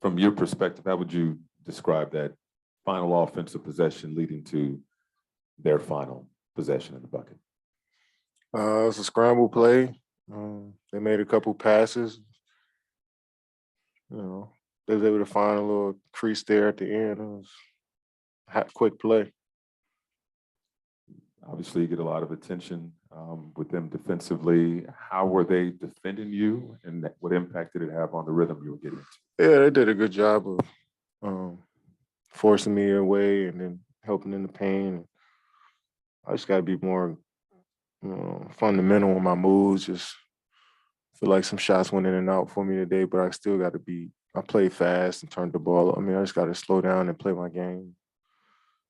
From your perspective, how would you describe that final offensive possession leading to their final possession in the bucket? It's a scramble play. They made a couple passes. They was able to find a little crease there at the end. It was a quick play. Obviously, you get a lot of attention with them defensively. How were they defending you, and what impact did it have on the rhythm you were getting into? Yeah, they did a good job of forcing me away and then helping in the paint. I just got to be more fundamental in my moves. Just feel like some shots went in and out for me today, but I still got to be. I play fast and turned the ball. I just got to slow down and play my game.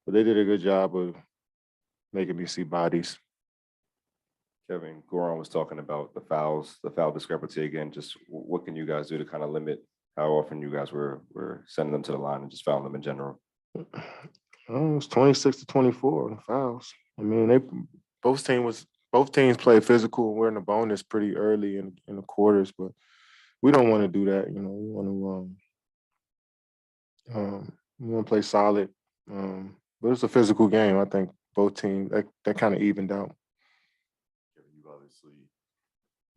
But they did a good job of making me see bodies. Kevin Durant was talking about the foul discrepancy again. Just what can you guys do to kind of limit how often you guys were sending them to the line and just fouling them in general? It was 26-24 fouls. Both teams play physical. We're in the bonus pretty early in the quarters, but we don't want to do that. We want to play solid. But it's a physical game. I think both teams that kind of evened out. You've obviously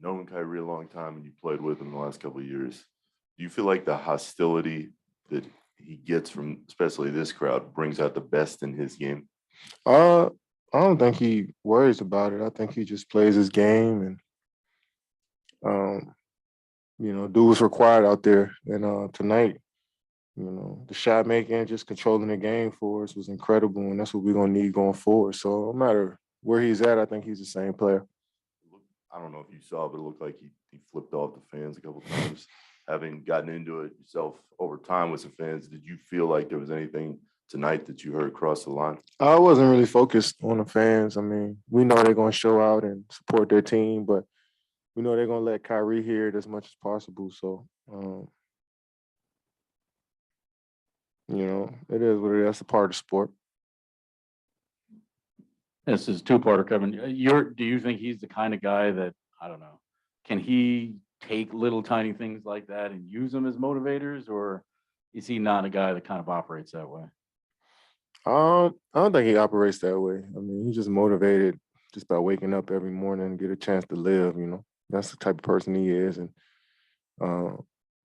known Kyrie a long time, and you played with him the last couple of years. Do you feel like the hostility that he gets from especially this crowd brings out the best in his game? I don't think he worries about it. I think he just plays his game and do what's required out there. And tonight, the shot making, just controlling the game for us was incredible, and that's what we're gonna need going forward. So no matter where he's at, I think he's the same player. I don't know if you saw, but it looked like he flipped off the fans a couple of times. Having gotten into it yourself over time with some fans, did you feel like there was anything tonight that you heard cross the line? I wasn't really focused on the fans. We know they're going to show out and support their team, but we know they're going to let Kyrie hear it as much as possible. So, it is what it is. That's a part of the sport. This is two-parter, Kevin. Do you think he's the kind of guy that, I don't know, can he take little tiny things like that and use them as motivators, or is he not a guy that kind of operates that way? I don't think he operates that way. He's just motivated just by waking up every morning and get a chance to live. That's the type of person he is, and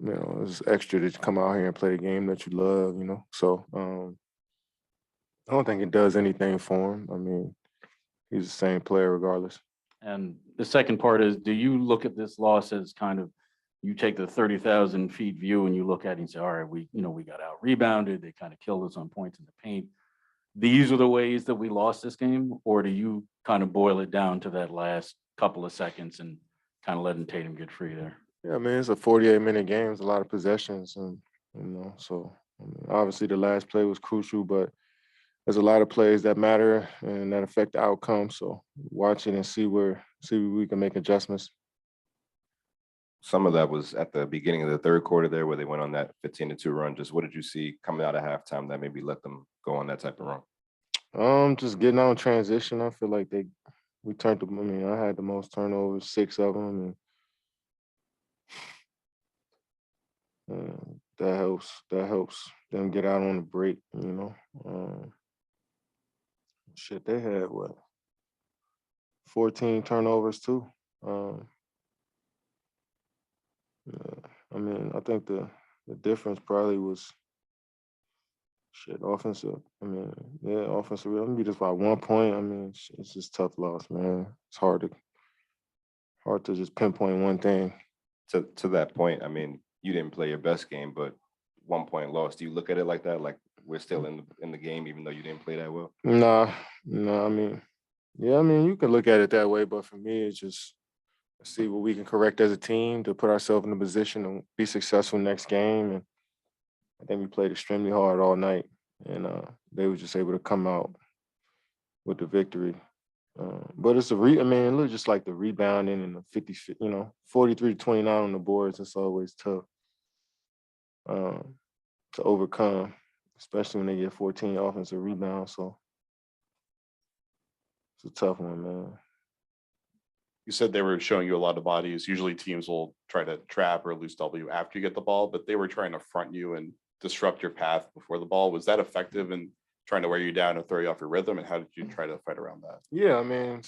it's extra to come out here and play a game that you love. So I don't think it does anything for him. He's the same player regardless. And the second part is, do you look at this loss as kind of, you take the 30,000 feet view and you look at it and say, all right, we got out rebounded. They kind of killed us on points in the paint. These are the ways that we lost this game? Or do you kind of boil it down to that last couple of seconds and kind of letting Tatum get free there? Yeah, it's a 48-minute game. It's a lot of possessions. And, so obviously the last play was crucial, but there's a lot of plays that matter and that affect the outcome. So watch it and see where we can make adjustments. Some of that was at the beginning of the third quarter there, where they went on that 15-2 run. Just what did you see coming out of halftime that maybe let them go on that type of run? Just getting on transition. I feel like we turned I had the most turnovers, 6 of them, and that helps them get out on the break. They had 14 turnovers too. I think the difference probably was offensive. Offensive. Maybe just by 1 point. It's just tough loss, man. It's hard to just pinpoint one thing. To that point, you didn't play your best game, but 1 point loss. Do you look at it like that? Like we're still in the game, even though you didn't play that well? No. You can look at it that way, but for me, it's just see what we can correct as a team to put ourselves in a position to be successful next game. And I think we played extremely hard all night, and they were just able to come out with the victory. But it's it looks just like the rebounding and the 50, 43-29 on the boards. It's always tough to overcome, especially when they get 14 offensive rebounds. So it's a tough one, man. you said they were showing you a lot of bodies. Usually teams will try to trap or lose W after you get the ball, but they were trying to front you and disrupt your path before the ball. Was that effective in trying to wear you down and throw you off your rhythm? And how did you try to fight around that? Yeah, I mean,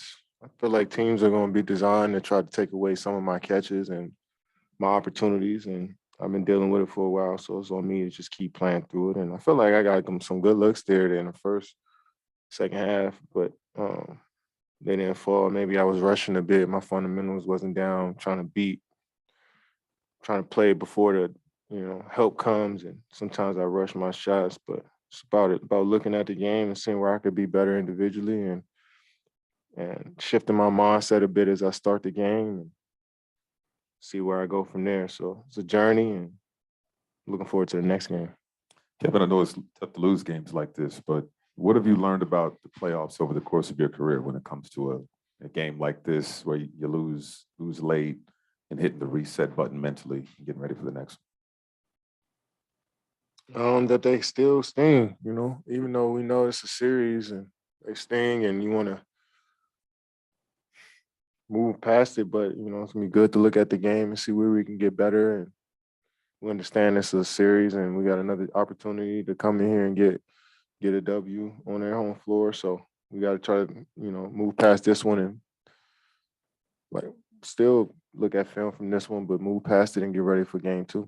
I feel like teams are going to be designed to try to take away some of my catches and my opportunities, and I've been dealing with it for a while, so it's on me to just keep playing through it. And I feel like I got them some good looks there in the first, second half, but they didn't fall. Maybe I was rushing a bit. My fundamentals wasn't down, trying to play before the help comes, and sometimes I rush my shots, but it's about looking at the game and seeing where I could be better individually and shifting my mindset a bit as I start the game and see where I go from there. So it's a journey, and looking forward to the next game. Kevin, I know it's tough to lose games like this, but what have you learned about the playoffs over the course of your career when it comes to a game like this where you lose late and hitting the reset button mentally and getting ready for the next one? That they still sting, even though we know it's a series and they sting and you want to move past it, but it's gonna be good to look at the game and see where we can get better. And we understand this is a series and we got another opportunity to come in here and get a W on their home floor. So we got to try to, move past this one and still look at film from this one, but move past it and get ready for game 2.